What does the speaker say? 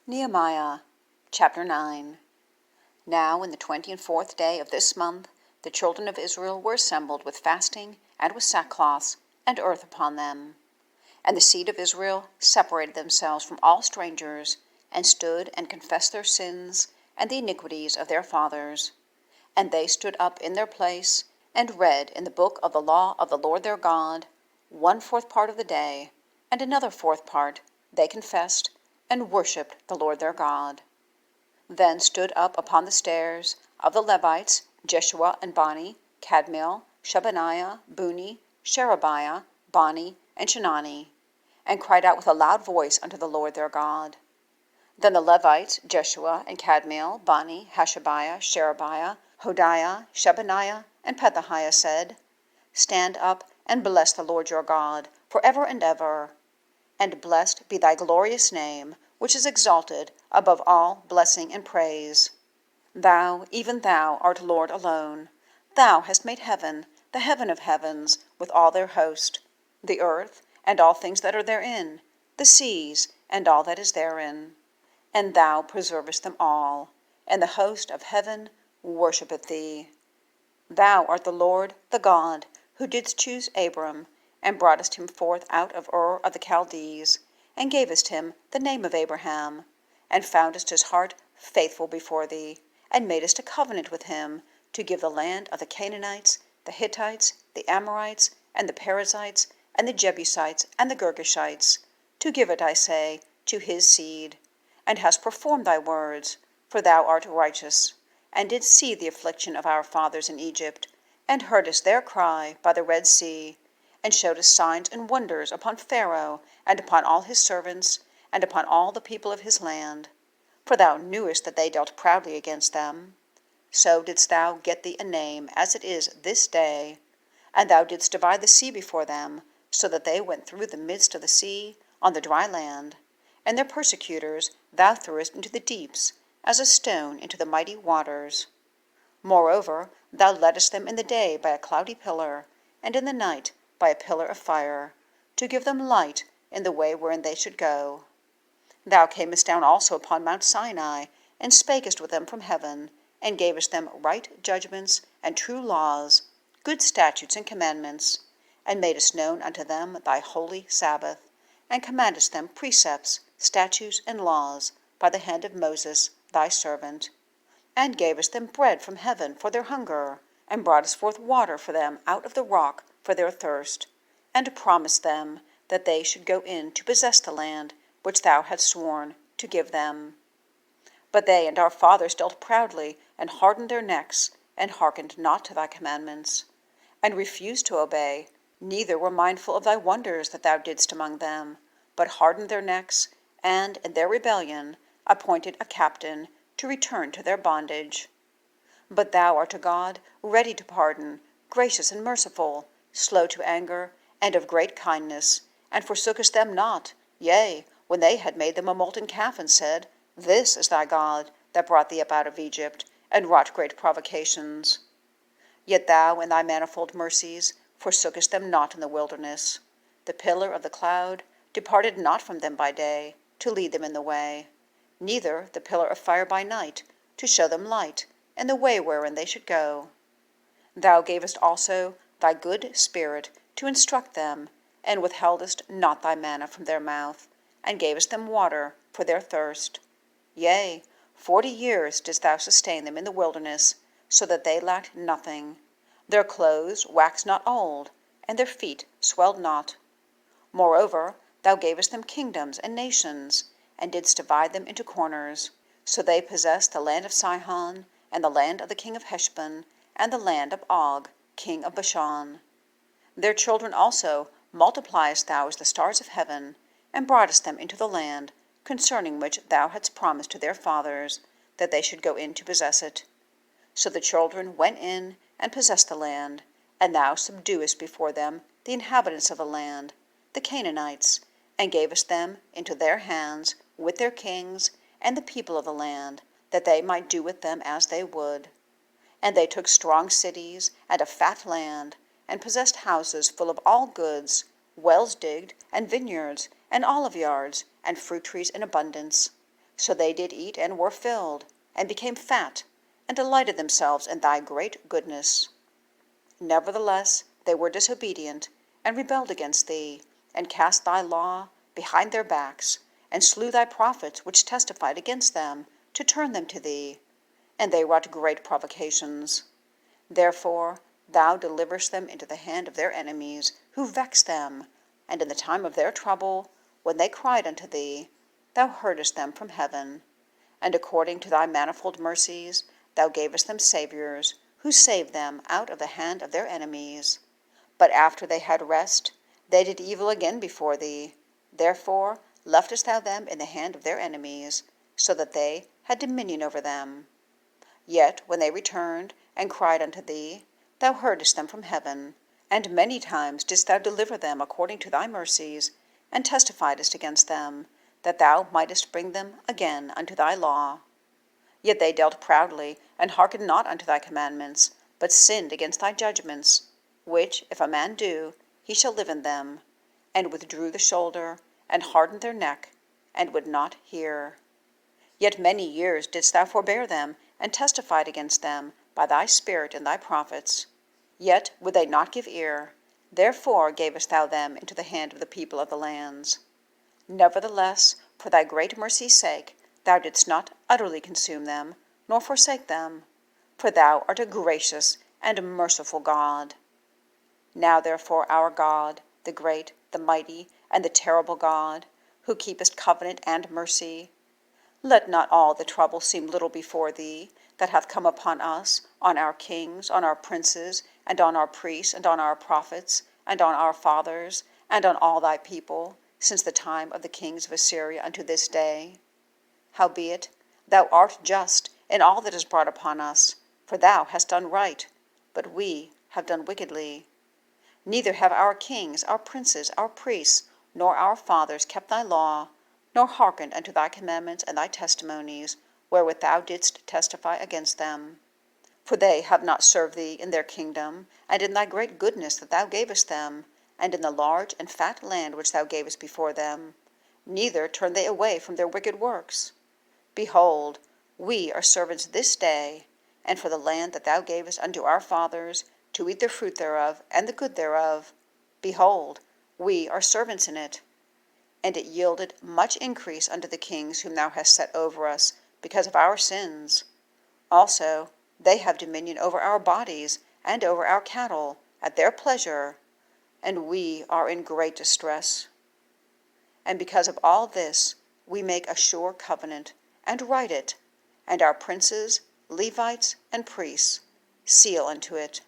Nehemiah, chapter 9. Now in the 24th day of this month, the children of Israel were assembled with fasting and with sackcloths and earth upon them. And the seed of Israel separated themselves from all strangers, and stood and confessed their sins and the iniquities of their fathers. And they stood up in their place, and read in the book of the law of the Lord their God, 1/4 part of the day, and another 4th part they confessed, and worshipped the Lord their God. Then stood up upon the stairs of the Levites Jeshua and Bani, Kadmiel, Shebaniah, Bunni, Sherebiah, Bani, and Chenani, and cried out with a loud voice unto the Lord their God. Then the Levites Jeshua and Kadmiel, Bani, Hashabniah, Sherebiah, Hodijah, Shebaniah, and Pethahiah said, Stand up and bless the Lord your God for ever and ever. And blessed be thy glorious name, which is exalted above all blessing and praise. Thou, even thou, art Lord alone. Thou hast made heaven, the heaven of heavens, with all their host, the earth, and all things that are therein, the seas, and all that is therein. And thou preservest them all, and the host of heaven worshippeth thee. Thou art the Lord, the God, who didst choose Abram, and broughtest him forth out of Ur of the Chaldees, and gavest him the name of Abraham, and foundest his heart faithful before thee, and madest a covenant with him, to give the land of the Canaanites, the Hittites, the Amorites, and the Perizzites, and the Jebusites, and the Girgashites, to give it, I say, to his seed, and hast performed thy words, for thou art righteous, and didst see the affliction of our fathers in Egypt, and heardest their cry by the Red Sea, and showedest signs and wonders upon Pharaoh, and upon all his servants, and upon all the people of his land. For thou knewest that they dealt proudly against them. So didst thou get thee a name, as it is this day. And thou didst divide the sea before them, so that they went through the midst of the sea on the dry land. And their persecutors thou threwest into the deeps, as a stone into the mighty waters. Moreover, thou leddest them in the day by a cloudy pillar, and in the night by a pillar of fire, to give them light in the way wherein they should go. Thou camest down also upon Mount Sinai, and spakest with them from heaven, and gavest them right judgments and true laws, good statutes and commandments, and madest known unto them thy holy Sabbath, and commandest them precepts, statutes, and laws, by the hand of Moses thy servant, and gavest them bread from heaven for their hunger, and broughtest forth water for them out of the rock for their thirst, and promised them that they should go in to possess the land which thou hadst sworn to give them. But they and our fathers dealt proudly, and hardened their necks, and hearkened not to thy commandments, and refused to obey, neither were mindful of thy wonders that thou didst among them, but hardened their necks, and in their rebellion appointed a captain to return to their bondage. But thou art a God ready to pardon, gracious and merciful, slow to anger, and of great kindness, and forsookest them not, yea, when they had made them a molten calf, and said, This is thy God, that brought thee up out of Egypt, and wrought great provocations. Yet thou, in thy manifold mercies, forsookest them not in the wilderness. The pillar of the cloud departed not from them by day, to lead them in the way, neither the pillar of fire by night, to show them light, and the way wherein they should go. Thou gavest also thy good Spirit to instruct them, and withheldest not thy manna from their mouth, and gavest them water for their thirst. Yea, 40 years didst thou sustain them in the wilderness, so that they lacked nothing. Their clothes waxed not old, and their feet swelled not. Moreover, thou gavest them kingdoms and nations, and didst divide them into corners. So they possessed the land of Sihon, and the land of the king of Heshbon, and the land of Og, king of Bashan. Their children also multipliest thou as the stars of heaven, and broughtest them into the land, concerning which thou hadst promised to their fathers, that they should go in to possess it. So the children went in and possessed the land, and thou subduest before them the inhabitants of the land, the Canaanites, and gavest them into their hands with their kings and the people of the land, that they might do with them as they would. And they took strong cities and a fat land, and possessed houses full of all goods, wells digged, and vineyards, and olive yards, and fruit trees in abundance. So they did eat and were filled, and became fat, and delighted themselves in thy great goodness. Nevertheless they were disobedient, and rebelled against thee, and cast thy law behind their backs, and slew thy prophets which testified against them, to turn them to thee. And they wrought great provocations. Therefore thou deliverest them into the hand of their enemies, who vexed them, and in the time of their trouble, when they cried unto thee, thou heardest them from heaven. And according to thy manifold mercies, thou gavest them saviours, who saved them out of the hand of their enemies. But after they had rest, they did evil again before thee. Therefore leftest thou them in the hand of their enemies, so that they had dominion over them. Yet when they returned and cried unto thee, thou heardest them from heaven, and many times didst thou deliver them according to thy mercies, and testifiedst against them, that thou mightest bring them again unto thy law. Yet they dealt proudly, and hearkened not unto thy commandments, but sinned against thy judgments, which if a man do, he shall live in them, and withdrew the shoulder, and hardened their neck, and would not hear. Yet many years didst thou forbear them, and testified against them by thy Spirit and thy prophets. Yet would they not give ear. Therefore gavest thou them into the hand of the people of the lands. Nevertheless, for thy great mercy's sake, thou didst not utterly consume them, nor forsake them. For thou art a gracious and merciful God. Now therefore our God, the great, the mighty, and the terrible God, who keepest covenant and mercy, let not all the trouble seem little before thee, that hath come upon us, on our kings, on our princes, and on our priests, and on our prophets, and on our fathers, and on all thy people, since the time of the kings of Assyria unto this day. Howbeit, thou art just in all that is brought upon us, for thou hast done right, but we have done wickedly. Neither have our kings, our princes, our priests, nor our fathers kept thy law, nor hearkened unto thy commandments and thy testimonies, wherewith thou didst testify against them. For they have not served thee in their kingdom, and in thy great goodness that thou gavest them, and in the large and fat land which thou gavest before them. Neither turned they away from their wicked works. Behold, we are servants this day, and for the land that thou gavest unto our fathers, to eat the fruit thereof and the good thereof, behold, we are servants in it. And it yielded much increase unto the kings whom thou hast set over us, because of our sins. Also they have dominion over our bodies, and over our cattle, at their pleasure, and we are in great distress. And because of all this we make a sure covenant, and write it, and our princes, Levites, and priests seal unto it.